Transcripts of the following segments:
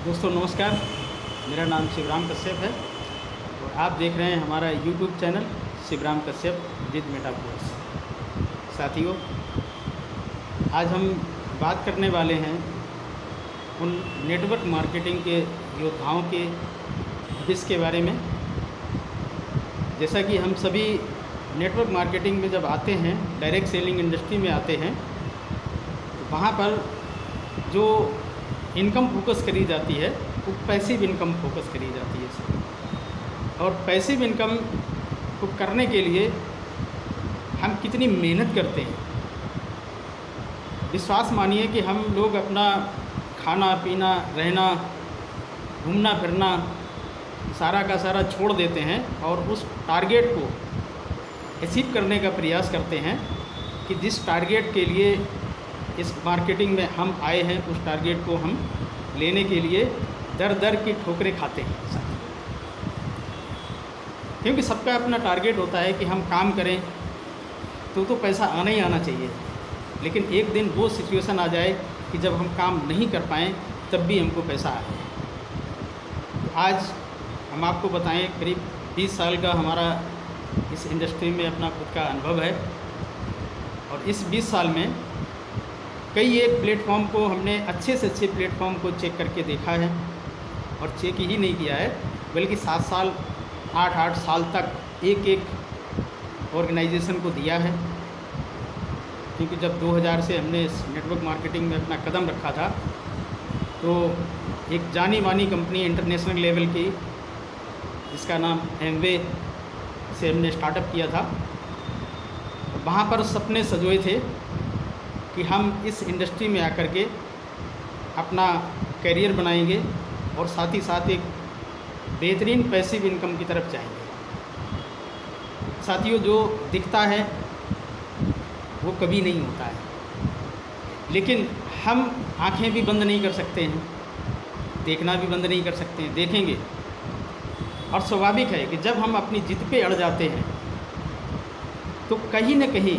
दोस्तों नमस्कार, मेरा नाम शिवराम कश्यप है और आप देख रहे हैं हमारा YouTube channel Shivram Kashyap with Metaforce. साथियों, आज हम बात करने वाले हैं उन नेटवर्क मार्केटिंग के योद्धाओं के भविष्य के बारे में। जैसा कि हम सभी नेटवर्क मार्केटिंग में जब आते हैं, डायरेक्ट सेलिंग इंडस्ट्री में आते हैं, तो वहाँ पर जो इनकम फोकस करी जाती है वो पैसिव इनकम फोकस करी जाती है सर। और पैसिव इनकम को करने के लिए हम कितनी मेहनत करते हैं। विश्वास मानिए कि हम लोग अपना खाना पीना, रहना, घूमना फिरना सारा का सारा छोड़ देते हैं और उस टारगेट को अचीव करने का प्रयास करते हैं कि जिस टारगेट के लिए इस मार्केटिंग में हम आए हैं, उस टारगेट को हम लेने के लिए दर दर की ठोकरें खाते हैं साथ। क्योंकि सबका अपना टारगेट होता है कि हम काम करें तो पैसा आना ही आना चाहिए। लेकिन एक दिन वो सिचुएशन आ जाए कि जब हम काम नहीं कर पाएँ तब भी हमको पैसा आए। तो आज हम आपको बताएं, करीब 20 साल का हमारा इस इंडस्ट्री में अपना खुद का अनुभव है और इस 20 साल में कई एक प्लेटफॉर्म को हमने अच्छे से अच्छे प्लेटफॉर्म को चेक करके देखा है। और चेक ही नहीं किया है बल्कि 7 साल 8 साल तक एक एक ऑर्गेनाइजेशन को दिया है। क्योंकि जब 2000 से हमने इस नेटवर्क मार्केटिंग में अपना कदम रखा था तो एक जानी मानी कंपनी इंटरनेशनल लेवल की, जिसका नाम एमवे से हमने स्टार्टअप किया था। वहाँ पर सपने सजोए थे कि हम इस इंडस्ट्री में आकर के अपना करियर बनाएंगे और साथ ही साथ एक बेहतरीन पैसिव इनकम की तरफ जाएंगे। साथियों, जो दिखता है वो कभी नहीं होता है, लेकिन हम आंखें भी बंद नहीं कर सकते हैं, देखना भी बंद नहीं कर सकते हैं, देखेंगे। और स्वाभाविक है कि जब हम अपनी जिद पे अड़ जाते हैं तो कहीं न कहीं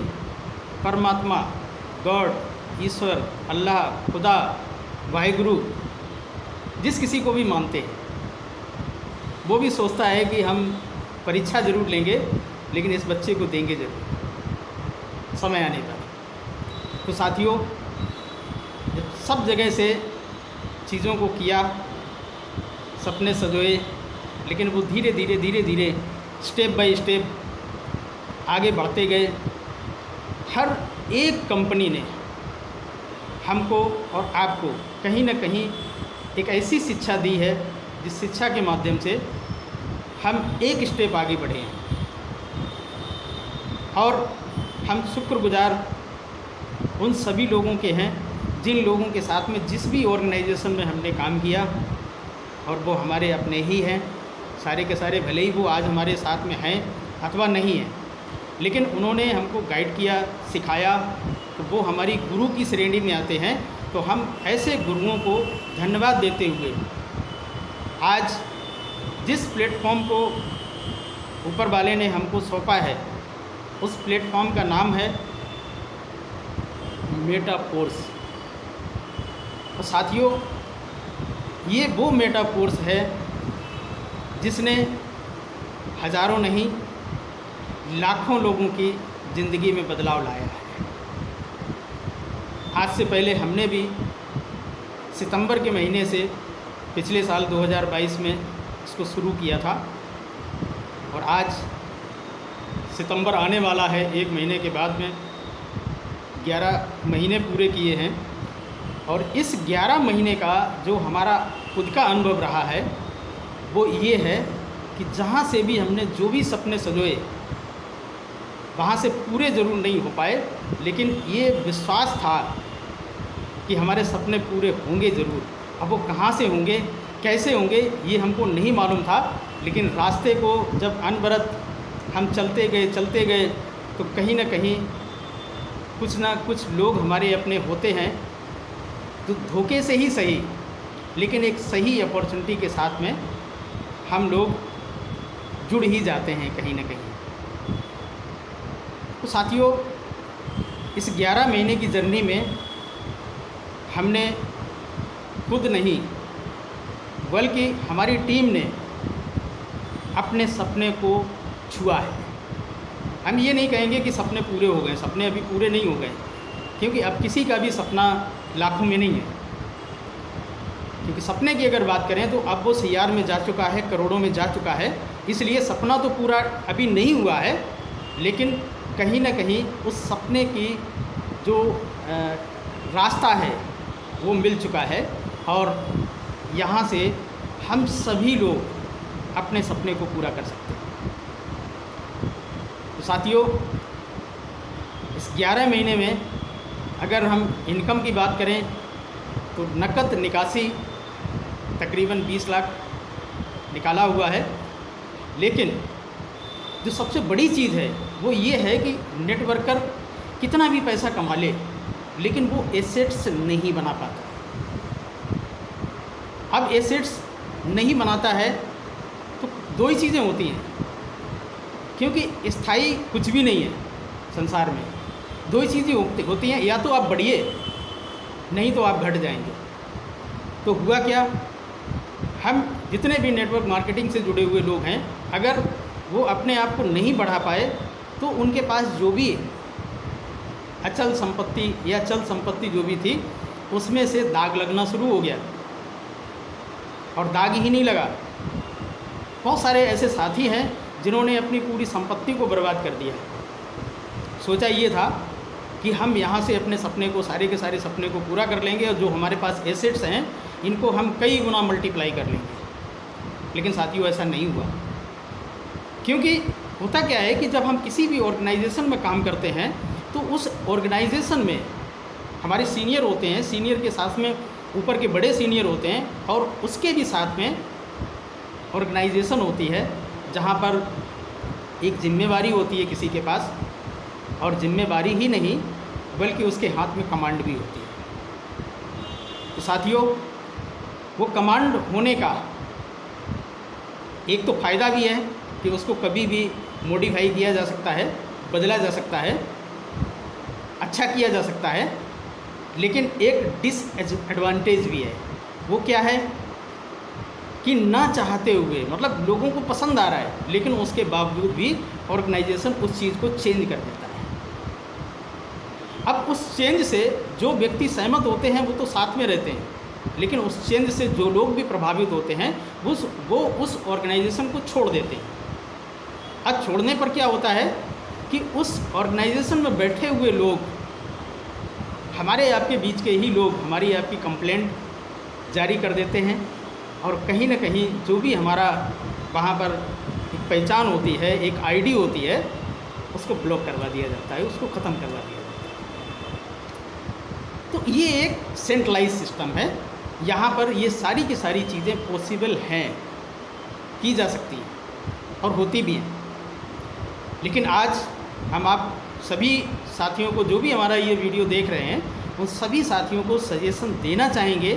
परमात्मा, गॉड, ईश्वर, अल्लाह, खुदा, वाहिगुरु, जिस किसी को भी मानते हैं, वो भी सोचता है कि हम परीक्षा ज़रूर लेंगे लेकिन इस बच्चे को देंगे ज़रूर समय आने पर। तो साथियों, सब जगह से चीज़ों को किया, सपने सजोए, लेकिन वो धीरे धीरे स्टेप बाय स्टेप आगे बढ़ते गए। हर एक कंपनी ने हमको और आपको कहीं न कहीं एक ऐसी शिक्षा दी है जिस शिक्षा के माध्यम से हम एक स्टेप आगे बढ़े हैं। और हम शुक्रगुजार उन सभी लोगों के हैं जिन लोगों के साथ में जिस भी ऑर्गेनाइजेशन में हमने काम किया, और वो हमारे अपने ही हैं सारे के सारे। भले ही वो आज हमारे साथ में हैं अथवा नहीं हैं, लेकिन उन्होंने हमको गाइड किया, सिखाया, तो वो हमारी गुरु की श्रेणी में आते हैं। तो हम ऐसे गुरुओं को धन्यवाद देते हुए आज जिस प्लेटफॉर्म को ऊपर वाले ने हमको सौंपा है, उस प्लेटफॉर्म का नाम है मेटाफोर्स। और साथियों, ये वो मेटाफोर्स है जिसने हज़ारों नहीं लाखों लोगों की ज़िंदगी में बदलाव लाया है। आज से पहले हमने भी सितंबर के महीने से पिछले साल 2022 में इसको शुरू किया था और आज सितंबर आने वाला है, एक महीने के बाद में 11 महीने पूरे किए हैं। और इस 11 महीने का जो हमारा खुद का अनुभव रहा है वो ये है कि जहाँ से भी हमने जो भी सपने सजोए वहाँ से पूरे ज़रूर नहीं हो पाए, लेकिन ये विश्वास था कि हमारे सपने पूरे होंगे ज़रूर। अब वो कहाँ से होंगे, कैसे होंगे, ये हमको नहीं मालूम था, लेकिन रास्ते को जब अनवरत हम चलते गए तो कहीं ना कहीं कुछ ना कुछ लोग हमारे अपने होते हैं, तो धोखे से ही सही, लेकिन एक सही अपॉर्चुनिटी के साथ में हम लोग जुड़ ही जाते हैं कहीं ना कहीं। तो साथियों, इस 11 महीने की जर्नी में हमने खुद नहीं बल्कि हमारी टीम ने अपने सपने को छुआ है। हम ये नहीं कहेंगे कि सपने पूरे हो गए, सपने अभी पूरे नहीं हो गए, क्योंकि अब किसी का भी सपना लाखों में नहीं है। क्योंकि सपने की अगर बात करें तो अब वो सीआर में जा चुका है, करोड़ों में जा चुका है। इसलिए सपना तो पूरा अभी नहीं हुआ है, लेकिन कहीं ना कहीं उस सपने की जो रास्ता है वो मिल चुका है, और यहाँ से हम सभी लोग अपने सपने को पूरा कर सकते हैं। तो साथियों, इस 11 महीने में अगर हम इनकम की बात करें तो नकद निकासी तकरीबन 20 लाख निकाला हुआ है। लेकिन जो सबसे बड़ी चीज़ है वो ये है कि नेटवर्कर कितना भी पैसा कमा ले, लेकिन वो एसेट्स नहीं बना पाता। अब एसेट्स नहीं बनाता है तो दो ही चीज़ें होती हैं, क्योंकि स्थायी कुछ भी नहीं है संसार में। दो ही चीज़ें होती हैं, या तो आप बढ़िए, नहीं तो आप घट जाएंगे। तो हुआ क्या, हम जितने भी नेटवर्क मार्केटिंग से जुड़े हुए लोग हैं, अगर वो अपने आप को नहीं बढ़ा पाए तो उनके पास जो भी अचल संपत्ति या चल संपत्ति जो भी थी उसमें से दाग लगना शुरू हो गया। और दाग ही नहीं लगा, बहुत सारे ऐसे साथी हैं जिन्होंने अपनी पूरी संपत्ति को बर्बाद कर दिया। सोचा ये था कि हम यहाँ से अपने सपने को, सारे के सारे सपने को पूरा कर लेंगे, और जो हमारे पास एसेट्स हैं इनको हम कई गुना मल्टीप्लाई कर लेंगे। लेकिन साथियों, ऐसा नहीं हुआ। क्योंकि होता क्या है कि जब हम किसी भी ऑर्गेनाइजेशन में काम करते हैं तो उस ऑर्गेनाइजेशन में हमारे सीनियर होते हैं, सीनियर के साथ में ऊपर के बड़े सीनियर होते हैं, और उसके भी साथ में ऑर्गेनाइजेशन होती है जहाँ पर एक जिम्मेवारी होती है किसी के पास, और जिम्मेवारी ही नहीं बल्कि उसके हाथ में कमांड भी होती है। तो साथियों, वो कमांड होने का एक तो फ़ायदा भी है कि उसको कभी भी मॉडिफाई किया जा सकता है, बदला जा सकता है, अच्छा किया जा सकता है। लेकिन एक डिसएडवांटेज भी है। वो क्या है कि ना चाहते हुए, मतलब लोगों को पसंद आ रहा है, लेकिन उसके बावजूद भी ऑर्गेनाइजेशन उस चीज़ को चेंज कर देता है। अब उस चेंज से जो व्यक्ति सहमत होते हैं वो तो साथ में रहते हैं, लेकिन उस चेंज से जो लोग भी प्रभावित होते हैं वो उस ऑर्गेनाइजेशन को छोड़ देते हैं। अब छोड़ने पर क्या होता है कि उस ऑर्गेनाइजेशन में बैठे हुए लोग, हमारे आपके बीच के ही लोग, हमारी आपकी कंप्लेंट जारी कर देते हैं, और कहीं ना कहीं जो भी हमारा वहाँ पर एक पहचान होती है, एक आईडी होती है, उसको ब्लॉक करवा दिया जाता है, उसको ख़त्म करवा दिया जाता है। तो ये एक सेंट्रलाइज सिस्टम है। यहाँ पर ये सारी की सारी चीज़ें पॉसिबल हैं, की जा सकती हैं और होती भी हैं। लेकिन आज हम आप सभी साथियों को, जो भी हमारा ये वीडियो देख रहे हैं, उन सभी साथियों को सजेशन देना चाहेंगे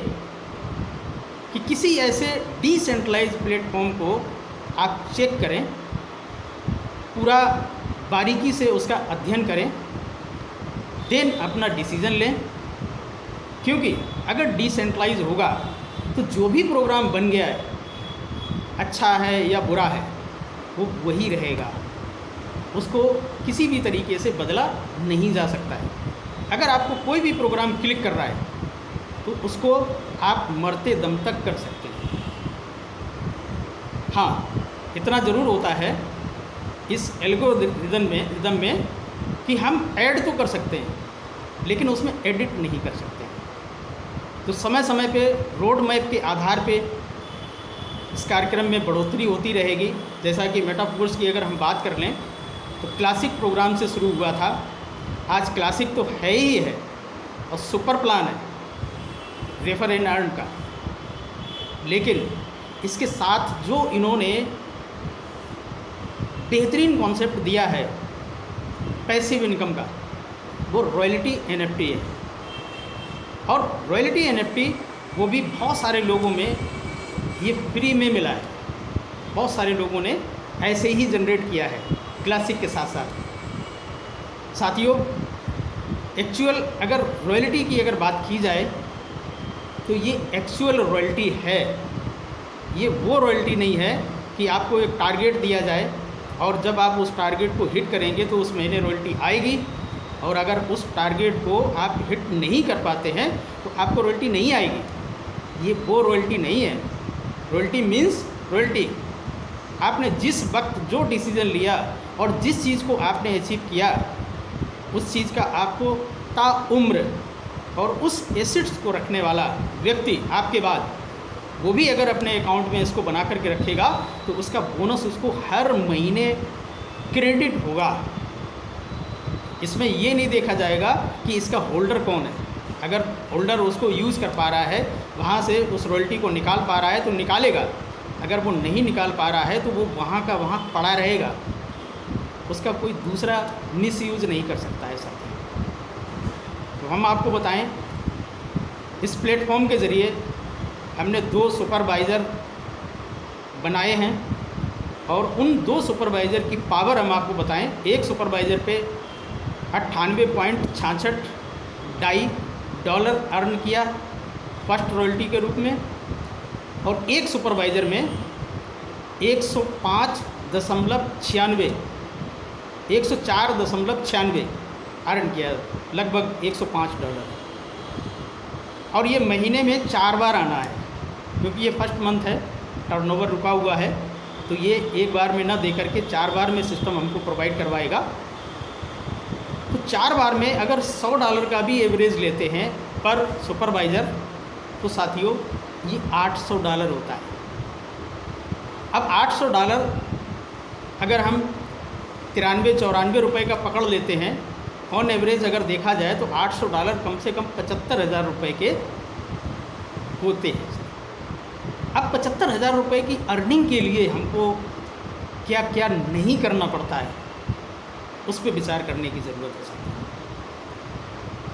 कि किसी ऐसे डिसेंट्रलाइज प्लेटफॉर्म को आप चेक करें, पूरा बारीकी से उसका अध्ययन करें, देन अपना डिसीज़न लें। क्योंकि अगर डिसेंट्रलाइज होगा तो जो भी प्रोग्राम बन गया है, अच्छा है या बुरा है, वो वही रहेगा, उसको किसी भी तरीके से बदला नहीं जा सकता है। अगर आपको कोई भी प्रोग्राम क्लिक कर रहा है तो उसको आप मरते दम तक कर सकते हैं। हाँ, इतना ज़रूर होता है इस एल्गोरिदम में कि हम ऐड तो कर सकते हैं, लेकिन उसमें एडिट नहीं कर सकते। तो समय समय पे रोड मैप के आधार पे इस कार्यक्रम में बढ़ोतरी होती रहेगी। जैसा कि मेटाफोर्स की अगर हम बात कर लें तो क्लासिक प्रोग्राम से शुरू हुआ था, आज क्लासिक तो है ही है, और सुपर प्लान है रेफर एंड अर्न का। लेकिन इसके साथ जो इन्होंने बेहतरीन कॉन्सेप्ट दिया है पैसिव इनकम का, वो रॉयल्टी NFT है। और रॉयल्टी NFT वो भी बहुत सारे लोगों में ये फ्री में मिला है, बहुत सारे लोगों ने ऐसे ही जनरेट किया है क्लासिक के साथ साथ। साथियों, एक्चुअल अगर रॉयल्टी की अगर बात की जाए तो ये एक्चुअल रॉयल्टी है, ये वो रॉयल्टी नहीं है कि आपको एक टारगेट दिया जाए और जब आप उस टारगेट को हिट करेंगे तो उस महीने रॉयल्टी आएगी, और अगर उस टारगेट को आप हिट नहीं कर पाते हैं तो आपको रॉयल्टी नहीं आएगी। ये वो रॉयल्टी नहीं है। रॉयल्टी मीन्स रॉयल्टी आपने जिस वक्त जो डिसीज़न लिया और जिस चीज़ को आपने अचीव किया, उस चीज़ का आपको ताउम्र, और उस एसेट्स को रखने वाला व्यक्ति आपके बाद वो भी अगर अपने अकाउंट में इसको बना करके रखेगा तो उसका बोनस उसको हर महीने क्रेडिट होगा। इसमें ये नहीं देखा जाएगा कि इसका होल्डर कौन है। अगर होल्डर उसको यूज़ कर पा रहा है, वहाँ से उस रॉयल्टी को निकाल पा रहा है तो निकालेगा, अगर वो नहीं निकाल पा रहा है तो वो वहाँ का वहाँ पड़ा रहेगा, उसका कोई दूसरा मिसयूज़ नहीं कर सकता है साथी। तो हम आपको बताएं, इस प्लेटफॉर्म के ज़रिए हमने 2 सुपरवाइज़र बनाए हैं और उन 2 सुपरवाइज़र की पावर हम आपको बताएं। एक सुपरवाइज़र पे 98.66 $DAI अर्न किया फर्स्ट रॉयल्टी के रूप में, और एक सुपरवाइज़र में 104.96 अर्न किया, लगभग $105। और ये महीने में 4 बार आना है, क्योंकि ये फर्स्ट मंथ है, टर्नओवर रुका हुआ है, तो ये एक बार में ना दे करके 4 बार में सिस्टम हमको प्रोवाइड करवाएगा। तो 4 बार में अगर $100 का भी एवरेज लेते हैं पर सुपरवाइज़र, तो साथियों ये $800 होता है। अब $800 अगर हम 93-94 रुपये का पकड़ लेते हैं, ऑन एवरेज अगर देखा जाए तो $800 कम से कम 75,000 रुपये के होते हैं। अब 75,000 रुपये की अर्निंग के लिए हमको क्या क्या नहीं करना पड़ता है, उस पर विचार करने की ज़रूरत है।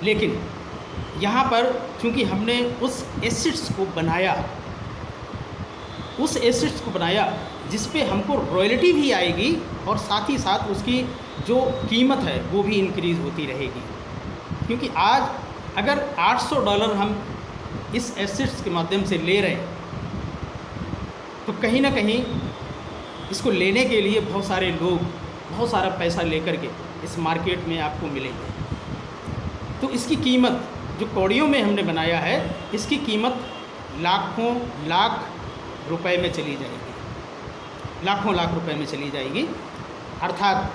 लेकिन यहाँ पर चूँकि हमने उस एसेट्स को बनाया जिस पे हमको रॉयल्टी भी आएगी और साथ ही साथ उसकी जो कीमत है वो भी इंक्रीज़ होती रहेगी। क्योंकि आज अगर $800 हम इस एसेट्स के माध्यम से ले रहे हैं तो कहीं ना कहीं इसको लेने के लिए बहुत सारे लोग बहुत सारा पैसा लेकर के इस मार्केट में आपको मिलेंगे। तो इसकी कीमत जो कौड़ियों में हमने बनाया है, इसकी कीमत लाखों लाख रुपए में चली जाएगी, लाखों लाख रुपए में चली जाएगी। अर्थात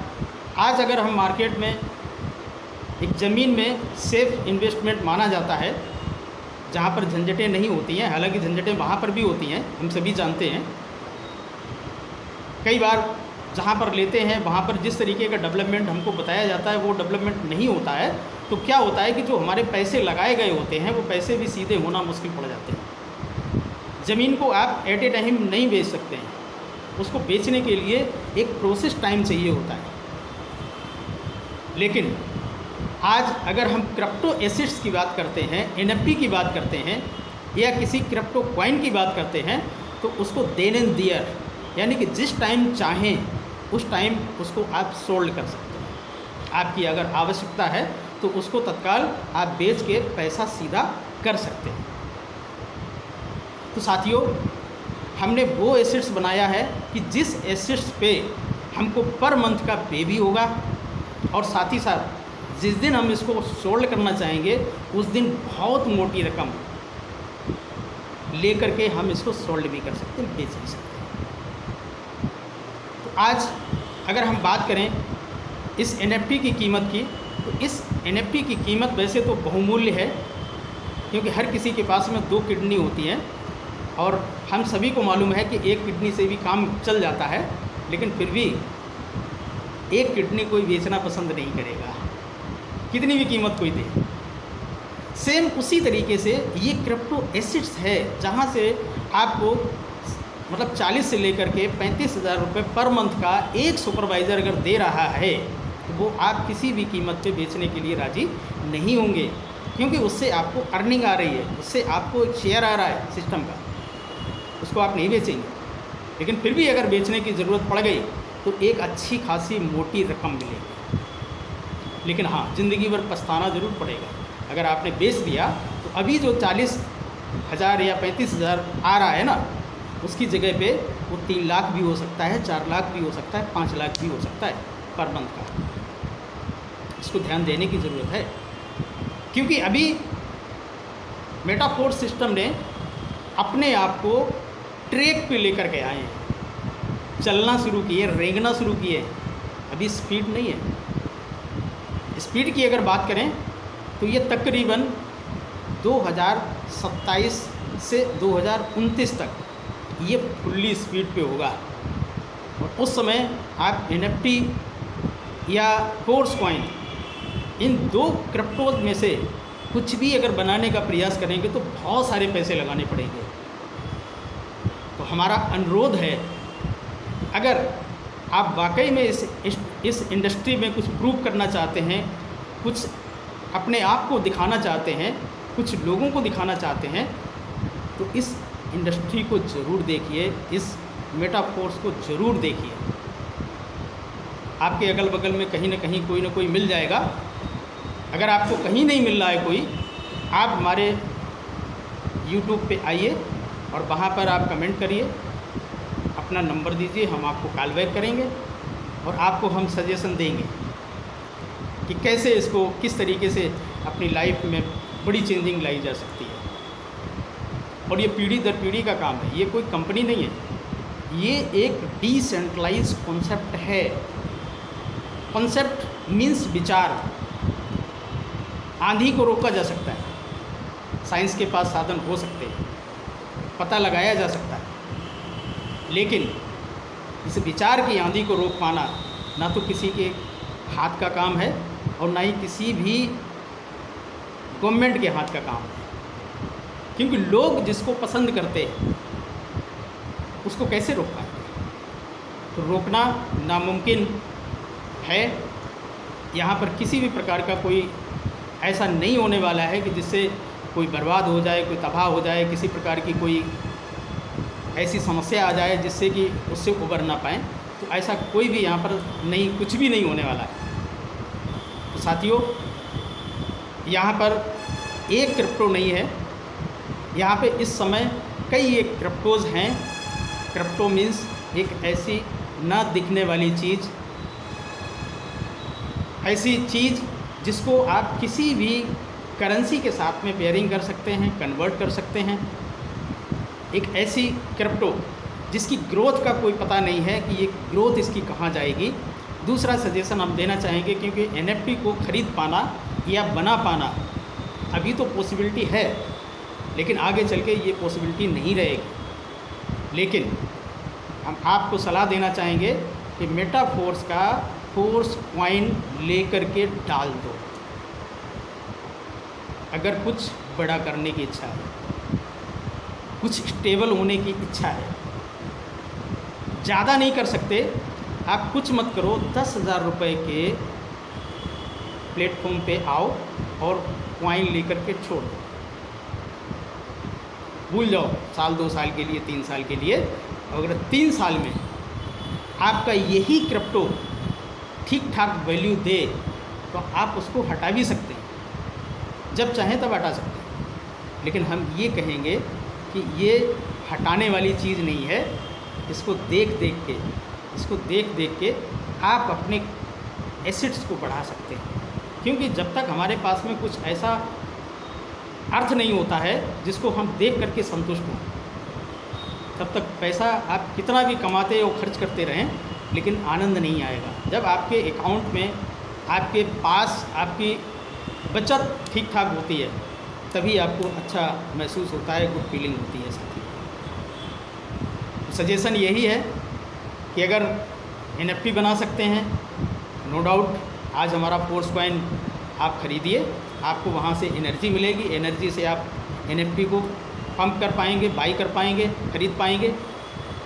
आज अगर हम मार्केट में एक ज़मीन में सेफ इन्वेस्टमेंट माना जाता है, जहाँ पर झंझटें नहीं होती हैं, हालांकि झंझटें वहाँ पर भी होती हैं, हम सभी जानते हैं। कई बार जहाँ पर लेते हैं वहाँ पर जिस तरीके का डेवलपमेंट हमको बताया जाता है वो डेवलपमेंट नहीं होता है, तो क्या होता है कि जो हमारे पैसे लगाए गए होते हैं वो पैसे भी सीधे होना मुश्किल पड़ जाते हैं। ज़मीन को आप एट ए टाइम नहीं बेच सकते हैं, उसको बेचने के लिए एक प्रोसेस टाइम चाहिए होता है। लेकिन आज अगर हम क्रिप्टो एसेट्स की बात करते हैं, एनएफटी की बात करते हैं या किसी क्रिप्टो कॉइन की बात करते हैं, तो उसको देन एंड देयर, यानी कि जिस टाइम चाहें उस टाइम उसको आप सोल्ड कर सकते हैं। आपकी अगर आवश्यकता है तो उसको तत्काल आप बेच के पैसा सीधा कर सकते हैं। तो साथियों, हमने वो एसेट्स बनाया है कि जिस एसेट्स पे हमको पर मंथ का पे भी होगा और साथ ही साथ जिस दिन हम इसको सोल्ड करना चाहेंगे उस दिन बहुत मोटी रकम ले करके हम इसको सोल्ड भी कर सकते हैं, बेच भी सकते हैं। तो आज अगर हम बात करें इस एनएफटी की कीमत की, तो इस एनएफटी की कीमत वैसे तो बहुमूल्य है, क्योंकि हर किसी के पास में 2 किडनी होती हैं और हम सभी को मालूम है कि एक किडनी से भी काम चल जाता है, लेकिन फिर भी एक किडनी कोई बेचना पसंद नहीं करेगा, कितनी भी कीमत कोई दे। सेम उसी तरीके से ये क्रिप्टो एसेट्स है, जहाँ से आपको मतलब 40 से लेकर के 35,000 रुपये पर मंथ का एक सुपरवाइज़र अगर दे रहा है तो वो आप किसी भी कीमत पे बेचने के लिए राज़ी नहीं होंगे, क्योंकि उससे आपको अर्निंग आ रही है, उससे आपको एक शेयर आ रहा है सिस्टम का, उसको आप नहीं बेचेंगे। लेकिन फिर भी अगर बेचने की ज़रूरत पड़ गई तो एक अच्छी खासी मोटी रकम मिलेगी। लेकिन हाँ, ज़िंदगी भर पछताना ज़रूर पड़ेगा। अगर आपने बेच दिया तो अभी जो 40,000 या 35,000 आ रहा है ना, उसकी जगह पे वो 3 लाख भी हो सकता है, 4 लाख भी हो सकता है, 5 लाख भी हो सकता है पर मंथ का। इसको ध्यान देने की ज़रूरत है, क्योंकि अभी मेटाफोर्स सिस्टम ने अपने आप को ट्रैक पे लेकर के आए हैं, चलना शुरू किए, रेंगना शुरू किए। अभी स्पीड नहीं है। स्पीड की अगर बात करें तो ये तकरीबन 2027 से 2029 तक ये फुल्ली स्पीड पे होगा। और उस समय आप NFT या फोर्स कॉइन, इन 2 क्रिप्टोज में से कुछ भी अगर बनाने का प्रयास करेंगे तो बहुत सारे पैसे लगाने पड़ेंगे। तो हमारा अनुरोध है, अगर आप वाकई में इस इंडस्ट्री में कुछ प्रूव करना चाहते हैं, कुछ अपने आप को दिखाना चाहते हैं, कुछ लोगों को दिखाना चाहते हैं, तो इस इंडस्ट्री को ज़रूर देखिए, इस मेटाफोर्स को ज़रूर देखिए। आपके अगल बगल में कहीं ना कहीं कोई ना कोई मिल जाएगा। अगर आपको कहीं नहीं मिल रहा है कोई, आप हमारे YouTube पे आइए और वहाँ पर आप कमेंट करिए, अपना नंबर दीजिए, हम आपको कॉल बैक करेंगे और आपको हम सजेशन देंगे कि कैसे इसको किस तरीके से अपनी लाइफ में बड़ी चेंजिंग लाई जा सकती है। और ये पीढ़ी दर पीढ़ी का काम है, ये कोई कंपनी नहीं है, ये एक डिसेंट्रलाइज कॉन्सेप्ट है। कॉन्सेप्ट मीन्स विचार। आंधी को रोका जा सकता है, साइंस के पास साधन हो सकते हैं, पता लगाया जा सकता है, लेकिन इस विचार की आंधी को रोक पाना ना तो किसी के हाथ का काम है और ना ही किसी भी गवर्नमेंट के हाथ का काम है। क्योंकि लोग जिसको पसंद करते हैं उसको कैसे रोक पाएंगे? तो रोकना नामुमकिन है। यहाँ पर किसी भी प्रकार का कोई ऐसा नहीं होने वाला है कि जिससे कोई बर्बाद हो जाए, कोई तबाह हो जाए, किसी प्रकार की कोई ऐसी समस्या आ जाए जिससे कि उससे उबर ना पाएँ। तो ऐसा कोई भी यहाँ पर नहीं, कुछ भी नहीं होने वाला है। तो साथियों, यहाँ पर एक क्रिप्टो नहीं है, यहाँ पे इस समय कई एक क्रिप्टोज़ हैं। क्रिप्टो मीन्स एक ऐसी ना दिखने वाली चीज़, ऐसी चीज़ जिसको आप किसी भी करेंसी के साथ में पेयरिंग कर सकते हैं, कन्वर्ट कर सकते हैं। एक ऐसी क्रिप्टो जिसकी ग्रोथ का कोई पता नहीं है कि ये ग्रोथ इसकी कहाँ जाएगी। दूसरा सजेशन हम देना चाहेंगे, क्योंकि NFT को ख़रीद पाना या बना पाना अभी तो पॉसिबिलिटी है, लेकिन आगे चल के ये पॉसिबिलिटी नहीं रहेगी। लेकिन हम आपको सलाह देना चाहेंगे कि मेटाफोर्स का फोर्स कॉइन लेकर के डाल दो, अगर कुछ बड़ा करने की इच्छा है, कुछ स्टेबल होने की इच्छा है। ज़्यादा नहीं कर सकते आप, कुछ मत करो, 10,000 रुपये के प्लेटफॉर्म पे आओ और कॉइन लेकर के छोड़ दो। भूल जाओ साल 2 साल के लिए, 3 साल के लिए। अगर 3 साल में आपका यही क्रिप्टो ठीक ठाक वैल्यू दे तो आप उसको हटा भी सकते हैं, जब चाहें तब हटा सकते हैं। लेकिन हम ये कहेंगे कि ये हटाने वाली चीज़ नहीं है। इसको देख देख के आप अपने एसेट्स को बढ़ा सकते हैं, क्योंकि जब तक हमारे पास में कुछ ऐसा अर्थ नहीं होता है जिसको हम देख करके संतुष्ट हों, तब तक पैसा आप कितना भी कमाते और खर्च करते रहें, लेकिन आनंद नहीं आएगा। जब आपके अकाउंट में, आपके पास आपकी बचत ठीक ठाक होती है, तभी आपको अच्छा महसूस होता है, गुड फीलिंग होती है। साथी, सजेशन यही है कि अगर NFT बना सकते हैं, नो डाउट आज हमारा फोर्स कॉइन आप ख़रीदिए, आपको वहाँ से एनर्जी मिलेगी। एनर्जी से आप NFT को पंप कर पाएंगे, बाई कर पाएंगे, ख़रीद पाएंगे,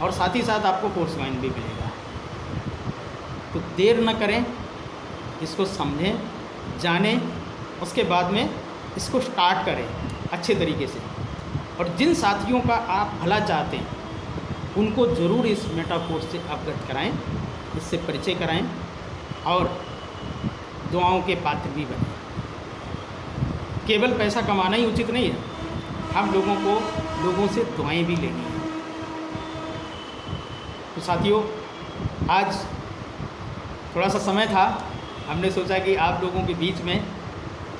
और साथ ही साथ आपको फोर्स कॉइन भी मिलेगा। तो देर न करें, इसको समझें, जानें, उसके बाद में इसको स्टार्ट करें अच्छे तरीके से। और जिन साथियों का आप भला चाहते हैं उनको ज़रूर इस मेटाफोर्स से अवगत कराएं, इससे परिचय कराएं और दुआओं के पात्र भी बनें। केवल पैसा कमाना ही उचित नहीं है, हम लोगों को लोगों से दुआएं भी लेनी हैं। तो साथियों, आज थोड़ा सा समय था, हमने सोचा कि आप लोगों के बीच में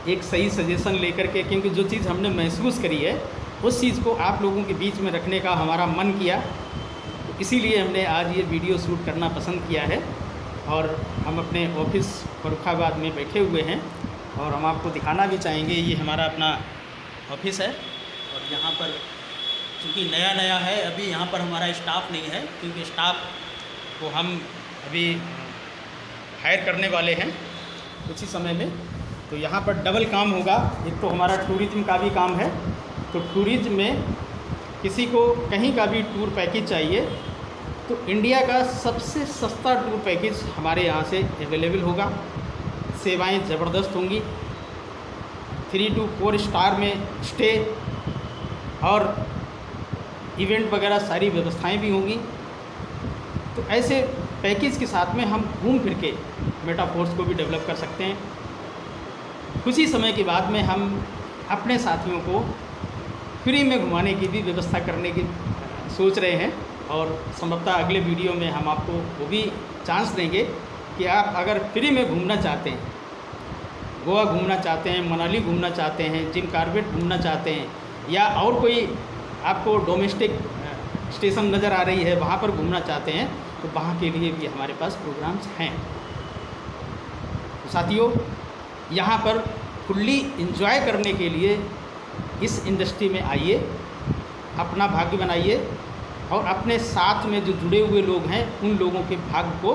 एक सही सजेशन लेकर के, क्योंकि जो चीज़ हमने महसूस करी है उस चीज़ को आप लोगों के बीच में रखने का हमारा मन किया, तो इसीलिए हमने आज ये वीडियो शूट करना पसंद किया है। और हम अपने ऑफिस फर्रुखाबाद में बैठे हुए हैं और हम आपको दिखाना भी चाहेंगे। ये हमारा अपना ऑफिस है और यहाँ पर चूँकि नया नया है, अभी यहाँ पर हमारा स्टाफ नहीं है, क्योंकि स्टाफ को हम अभी हायर करने वाले हैं कुछ ही समय में। तो यहाँ पर डबल काम होगा, एक तो हमारा टूरिज़्म का भी काम है, तो टूरिज़्म में किसी को कहीं का भी टूर पैकेज चाहिए तो इंडिया का सबसे सस्ता टूर पैकेज हमारे यहाँ से अवेलेबल होगा। सेवाएं ज़बरदस्त होंगी, 3 to 4 स्टार में स्टे और इवेंट वगैरह सारी व्यवस्थाएं भी होंगी। तो ऐसे पैकेज के साथ में हम घूम फिर के मेटाफोर्स को भी डेवलप कर सकते हैं। कुछ ही समय के बाद में हम अपने साथियों को फ्री में घुमाने की भी व्यवस्था करने की सोच रहे हैं और संभवतः अगले वीडियो में हम आपको वो भी चांस देंगे कि आप अगर फ्री में घूमना चाहते हैं, गोवा घूमना चाहते हैं, मनाली घूमना चाहते हैं, जिम कॉर्बेट घूमना चाहते हैं, या और कोई आपको डोमेस्टिक स्टेशन नज़र आ रही है वहाँ पर घूमना चाहते हैं, तो वहाँ के लिए भी हमारे पास प्रोग्राम्स हैं। तो साथियों, यहाँ पर फुल्ली इंजॉय करने के लिए इस इंडस्ट्री में आइए, अपना भाग्य बनाइए और अपने साथ में जो जुड़े हुए लोग हैं उन लोगों के भाग्य को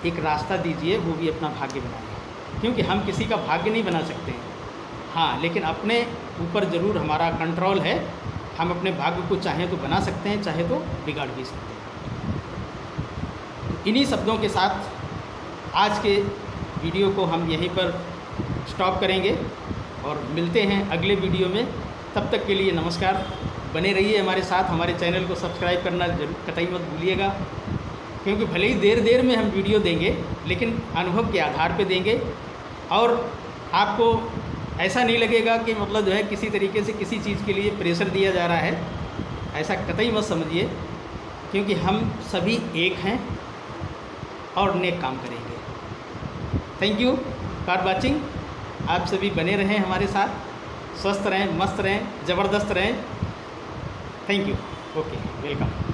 एक रास्ता दीजिए, वो भी अपना भाग्य बनाइए। क्योंकि हम किसी का भाग्य नहीं बना सकते हैं, हाँ, लेकिन अपने ऊपर ज़रूर हमारा कंट्रोल है। हम अपने भाग्य को चाहें तो बना सकते हैं, चाहे तो बिगाड़ भी सकते हैं। इन्हीं शब्दों के साथ आज के वीडियो को हम यहीं पर स्टॉप करेंगे और मिलते हैं अगले वीडियो में। तब तक के लिए नमस्कार। बने रहिए हमारे साथ, हमारे चैनल को सब्सक्राइब करना जरूर कतई मत भूलिएगा, क्योंकि भले ही देर में हम वीडियो देंगे लेकिन अनुभव के आधार पे देंगे और आपको ऐसा नहीं लगेगा कि मतलब जो है किसी तरीके से किसी चीज़ के लिए प्रेशर दिया जा रहा है, ऐसा कतई मत समझिए, क्योंकि हम सभी एक हैं और नेक काम करेंगे। Thank you for watching. आप सभी बने रहें हमारे साथ, स्वस्थ रहें, मस्त रहें, ज़बरदस्त रहें। Thank you. Okay, welcome.